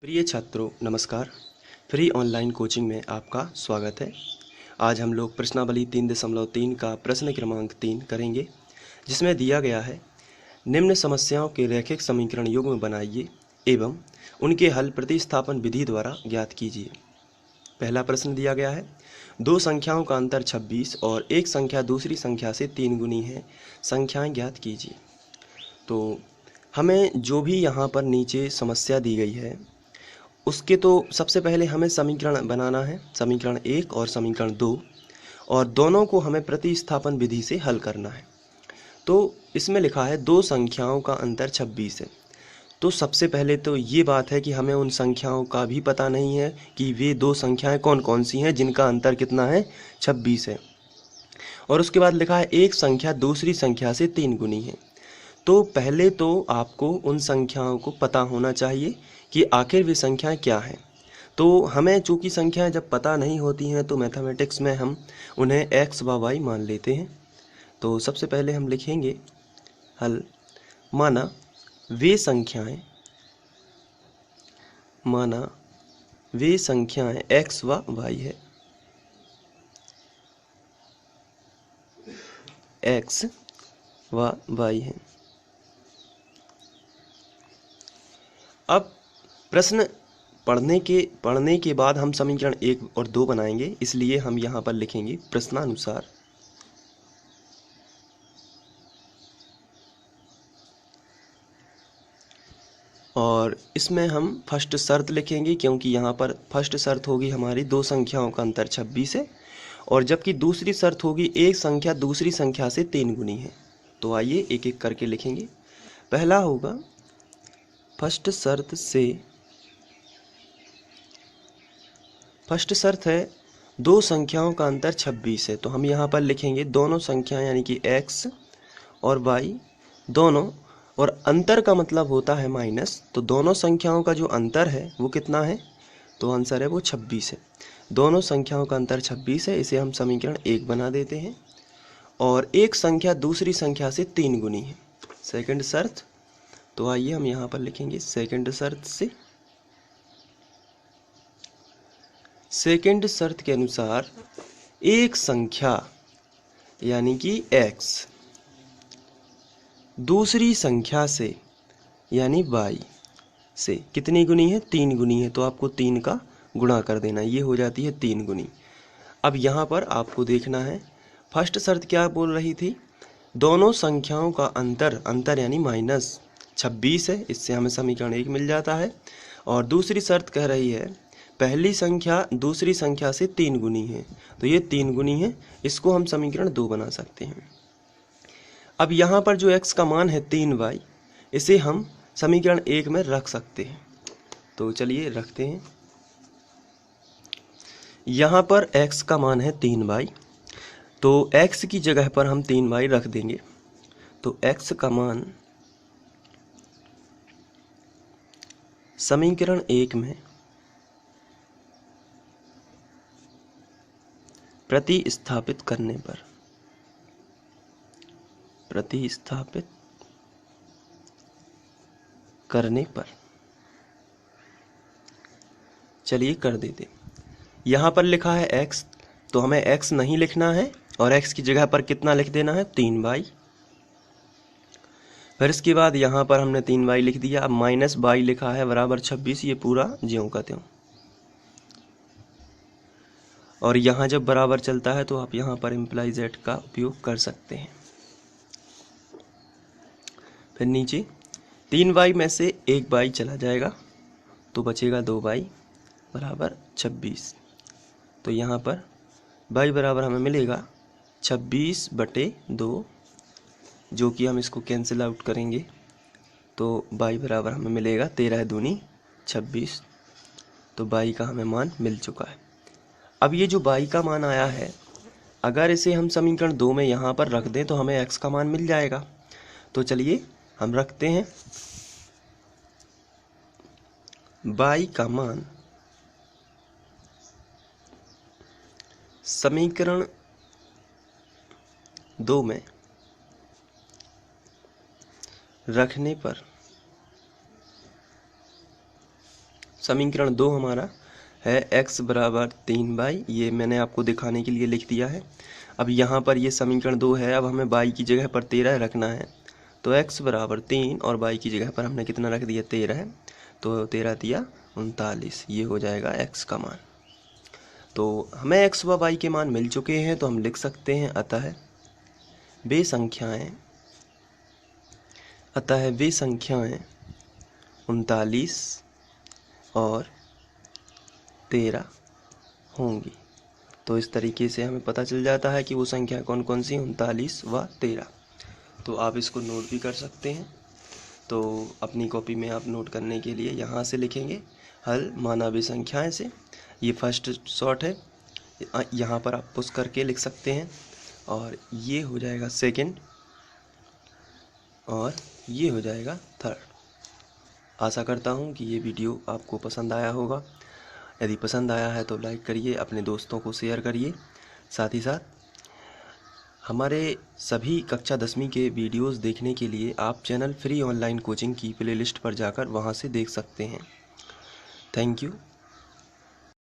प्रिय छात्रों नमस्कार। फ्री ऑनलाइन कोचिंग में आपका स्वागत है। आज हम लोग प्रश्नावली 3.3 का प्रश्न क्रमांक 3 करेंगे, जिसमें दिया गया है निम्न समस्याओं के रैखिक समीकरण युग्म बनाइए एवं उनके हल प्रतिस्थापन विधि द्वारा ज्ञात कीजिए। पहला प्रश्न दिया गया है, दो संख्याओं का अंतर 26 और एक संख्या दूसरी संख्या से 3 गुनी है, संख्याएं ज्ञात कीजिए। तो हमें जो भी यहाँ पर नीचे समस्या दी गई है उसके तो सबसे पहले हमें समीकरण बनाना है, समीकरण 1 और समीकरण 2, और दोनों को हमें प्रतिस्थापन विधि से हल करना है। तो इसमें लिखा है दो संख्याओं का अंतर 26 है। तो सबसे पहले तो ये बात है कि हमें उन संख्याओं का भी पता नहीं है कि वे दो संख्याएं कौन कौन सी हैं जिनका अंतर कितना है, 26 है। और उसके बाद लिखा है एक संख्या दूसरी संख्या से 3 गुनी है। तो पहले तो आपको उन संख्याओं को पता होना चाहिए कि आखिर वे संख्याएं क्या हैं। तो हमें चूंकि संख्याएं जब पता नहीं होती हैं तो मैथमेटिक्स में हम उन्हें x व y मान लेते हैं। तो सबसे पहले हम लिखेंगे हल। माना वे संख्याएं x व y है, x व y है। अब प्रश्न पढ़ने के बाद हम समीकरण 1 और 2 बनाएंगे, इसलिए हम यहाँ पर लिखेंगे प्रश्नानुसार और इसमें हम फर्स्ट शर्त लिखेंगे, क्योंकि यहाँ पर फर्स्ट शर्त होगी हमारी दो संख्याओं का अंतर 26 है, और जबकि दूसरी शर्त होगी एक संख्या दूसरी संख्या से 3 गुनी है। तो आइए एक एक करके लिखेंगे। पहला होगा फर्स्ट शर्त है दो संख्याओं का अंतर 26 है। तो हम यहाँ पर लिखेंगे दोनों संख्याएं यानी कि x और y दोनों, और अंतर का मतलब होता है माइनस। तो दोनों संख्याओं का जो अंतर है वो कितना है, तो आंसर है वो 26 है। दोनों संख्याओं का अंतर 26 है, इसे हम समीकरण 1 बना देते हैं। और एक संख्या दूसरी संख्या से 3 गुनी है, सेकंड शर्त। तो आइए हम यहाँ पर लिखेंगे सेकंड शर्त के अनुसार एक संख्या यानी कि x दूसरी संख्या से यानी y से कितनी गुनी है, 3 गुनी है। तो आपको 3 का गुणा कर देना, ये हो जाती है 3 गुनी। अब यहाँ पर आपको देखना है फर्स्ट शर्त क्या बोल रही थी, दोनों संख्याओं का अंतर यानी माइनस 26 है, इससे हमें समीकरण 1 मिल जाता है। और दूसरी शर्त कह रही है पहली संख्या दूसरी संख्या से 3 गुनी है, तो ये 3 गुनी है, इसको हम समीकरण 2 बना सकते हैं। अब यहाँ पर जो x का मान है 3y, इसे हम समीकरण 1 में रख सकते हैं। तो चलिए रखते हैं। यहाँ पर x का मान है 3y, तो x की जगह पर हम 3y रख देंगे। तो x का मान समीकरण 1 में प्रतिस्थापित करने पर चलिए कर देते। यहाँ पर लिखा है x, तो हमें x नहीं लिखना है और x की जगह पर कितना लिख देना है, 3y। फिर इसके बाद यहाँ पर हमने 3y लिख दिया। अब माइनस y लिखा है बराबर 26, ये पूरा ज्यों का त्यों। और यहाँ जब बराबर चलता है तो आप यहाँ पर इम्प्लाई जेड का उपयोग कर सकते हैं। फिर नीचे 3y में से 1y चला जाएगा, तो बचेगा 2y बराबर 26। तो यहाँ पर y बराबर हमें मिलेगा 26/2, जो कि हम इसको कैंसिल आउट करेंगे तो y बराबर हमें मिलेगा 13 दूनी 26। तो y का हमें मान मिल चुका है। अब ये जो y का मान आया है, अगर इसे हम समीकरण 2 में यहाँ पर रख दें तो हमें x का मान मिल जाएगा। तो चलिए हम रखते हैं y का मान समीकरण 2 में रखने पर समीकरण 2 हमारा है x बराबर 3y, ये मैंने आपको दिखाने के लिए लिख दिया है। अब यहाँ पर ये समीकरण 2 है, अब हमें y की जगह पर 13 रखना है, तो x बराबर 3 और y की जगह पर हमने कितना रख दिया 13, तो 13 दिया 39, ये हो जाएगा x का मान। तो हमें x व y के मान मिल चुके हैं, तो हम लिख सकते हैं अतः वे संख्याएं 39 और 13 होंगी। तो इस तरीके से हमें पता चल जाता है कि वो संख्या कौन कौन सी 39 व 13। तो आप इसको नोट भी कर सकते हैं। तो अपनी कॉपी में आप नोट करने के लिए यहाँ से लिखेंगे हल मानवीय संख्याएं से, ये फर्स्ट शॉर्ट है, यहाँ पर आप पुश करके लिख सकते हैं, और ये हो जाएगा सेकंड, और ये हो जाएगा थर्ड। आशा करता हूँ कि ये वीडियो आपको पसंद आया होगा। यदि पसंद आया है तो लाइक करिए, अपने दोस्तों को शेयर करिए। साथ ही साथ हमारे सभी कक्षा 10वीं के वीडियोस देखने के लिए आप चैनल फ्री ऑनलाइन कोचिंग की प्लेलिस्ट पर जाकर वहां से देख सकते हैं। Thank you.